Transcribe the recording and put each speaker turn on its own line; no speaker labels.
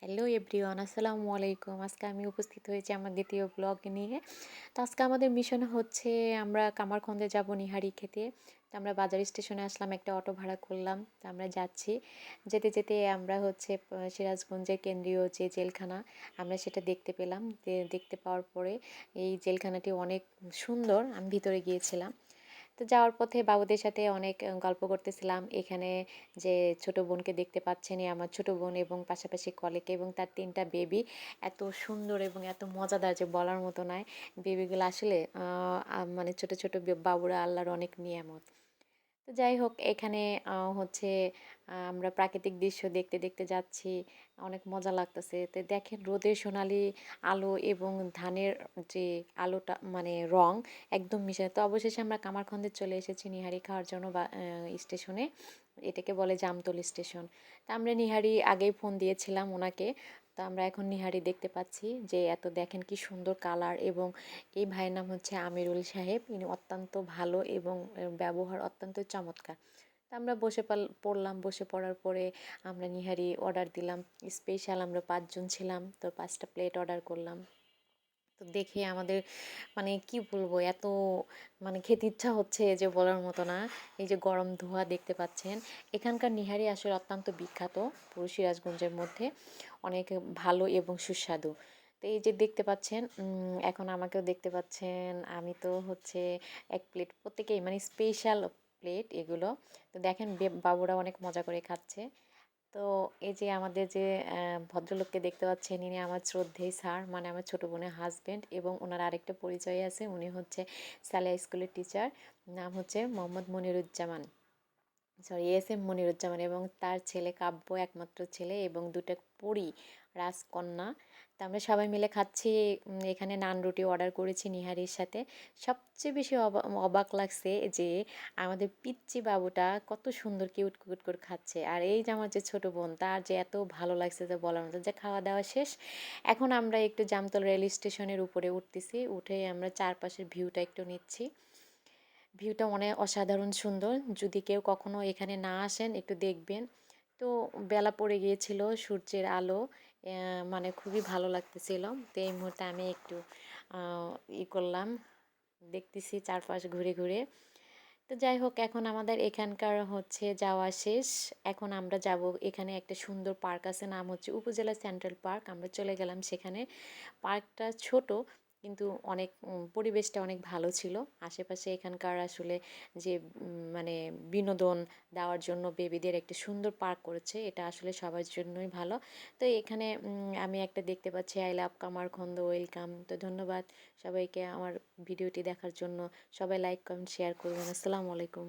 Hello everyone, আসসালামু আলাইকুম। আজকে আমি উপস্থিত হয়েছি আমার দ্বিতীয় ব্লগ নিয়ে। তো আজকে আমাদের মিশন হচ্ছে আমরা কামারখন্দে যাব নিহারি খেতে। তো আমরা বাজার স্টেশনে আসলাম, একটা অটো ভাড়া করলাম। তো আমরা যাচ্ছি। যেতে যেতে আমরা হচ্ছে সিরাজগঞ্জের কেন্দ্রীয় যে জেলখানা আমরা সেটা দেখতে পেলাম। দেখতে পাওয়ার পরে এই জেলখানাটি অনেক সুন্দর। আমি ভিতরে গিয়েছিলাম। তো যাওয়ার পথে বাবুদের সাথে অনেক গল্প করতেছিলাম। এখানে যে ছোট বোনকে দেখতে পাচ্ছেন, আমার ছোট বোন এবং পাশাপাশি কলেকে এবং তার ৩ টা বেবি। এত সুন্দর এবং এত মজাদার যে বলার মতো নয়। বেবিগুলো আসলে মানে ছোট ছোট বাবুরা আল্লাহর অনেক নিয়ামত। তো যাই হোক, এখানে হচ্ছে আমরা প্রাকৃতিক দৃশ্য দেখতে দেখতে যাচ্ছি। অনেক মজা লাগতেছে। তো দেখেন রোদের সোনালি আলো এবং ধানের যে আলোটা মানে রং একদম মিশে। তো অবশেষে আমরা কামারখন্দে চলে এসেছি নিহারি খাওয়ার জন্য বা স্টেশনে। এটাকে বলে জামতল স্টেশন। তা আমরা নিহারি আগেই ফোন দিয়েছিলাম ওনাকে। তো আমরা এখন নিহারি দেখতে পাচ্ছি যে এত দেখেন কি সুন্দর কালার। এবং এই ভাইয়ের নাম হচ্ছে আমিরুল সাহেব। ইনি অত্যন্ত ভালো এবং ব্যবহার অত্যন্ত চমৎকার। তো আমরা পড়লাম। বসে পড়ার পরে আমরা নিহারি অর্ডার দিলাম। স্পেশাল আমরা ৫ জন ছিলাম। তো ৫ টা প্লেট অর্ডার করলাম। তো দেখে আমাদের মানে কি বলবো, এত মানে খেতে ইচ্ছা হচ্ছে যে বলার মতো না। এই যে গরম ধোঁয়া দেখতে পাচ্ছেন। এখানকার নিহারি আসলে অত্যন্ত বিখ্যাত পুরো সিরাজগঞ্জের মধ্যে। অনেক ভালো এবং সুস্বাদু। তো এই যে দেখতে পাচ্ছেন, এখন আমাকেও দেখতে পাচ্ছেন। আমি তো হচ্ছে ১ প্লেট প্রত্যেকেই মানে স্পেশাল প্লেট এগুলো। তো দেখেন বাবুরা অনেক মজা করে খাচ্ছে। তো এই যে আমাদের যে ভদ্রলোককে দেখতে পাচ্ছেন, ইনি আমার শ্রদ্ধেয় স্যার, মানে আমার ছোট বোনের হাজবেন্ড। এবং ওনার আরেকটা পরিচয় আছে, উনি হচ্ছে সালেহা স্কুলের টিচার। নাম হচ্ছে Mohammad Moniruzzaman, sorry S M Moniruzzaman. এবং তার ছেলে কাব্য একমাত্র ছেলে এবং ২ টা পরী রাজকন্যা। তো আমরা সবাই মিলে খাচ্ছি। এখানে নান রুটি অর্ডার করেছি নিহারির সাথে। সবচেয়ে বেশি অবাক লাগছে যে আমাদের পিচ্চি বাবুটা কত সুন্দর কিউট কিউট করে খাচ্ছে। আর এই যে আমার যে ছোট বোন, তার যে এত ভালো লাগছে যে বলার মতো। যে খাওয়া দাওয়া শেষ, এখন আমরা একটু জামতল রেল স্টেশনের উপরে উঠতেছি। উঠে আমরা চারপাশের ভিউটা একটু নিচ্ছি। ভিউটা অনেক অসাধারণ সুন্দর। যদি কেউ কখনো এখানে না আসেন একটু দেখবেন। তো বেলা পড়ে গিয়েছিল, সূর্যের আলো মানে খুবই ভালো লাগতেছিল। তো এই মুহূর্তে আমি একটু করলাম, দেখতেছি চারপাশ ঘুরে ঘুরে। তো যাই হোক, এখন আমাদের এখানকার হচ্ছে যাওয়া শেষ। এখন আমরা যাব, এখানে একটা সুন্দর পার্ক আছে, নাম হচ্ছে উপজেলা সেন্ট্রাল পার্ক। আমরা চলে গেলাম সেখানে। পার্কটা ছোট কিন্তু অনেক পরিবেশটা অনেক ভালো ছিল। আশেপাশে এখানকার আসলে যে মানে বিনোদন দেওয়ার জন্য বেবিদের একটা সুন্দর পার্ক করেছে। এটা আসলে সবার জন্যই ভালো। তো এখানে আমি একটা দেখতে পাচ্ছি আই লাভ কামারখন্দ, ওয়েলকাম। তো ধন্যবাদ সবাইকে আমার ভিডিওটি দেখার জন্য। সবাই লাইক কমেন্ট শেয়ার করবেন। আসসালামু আলাইকুম।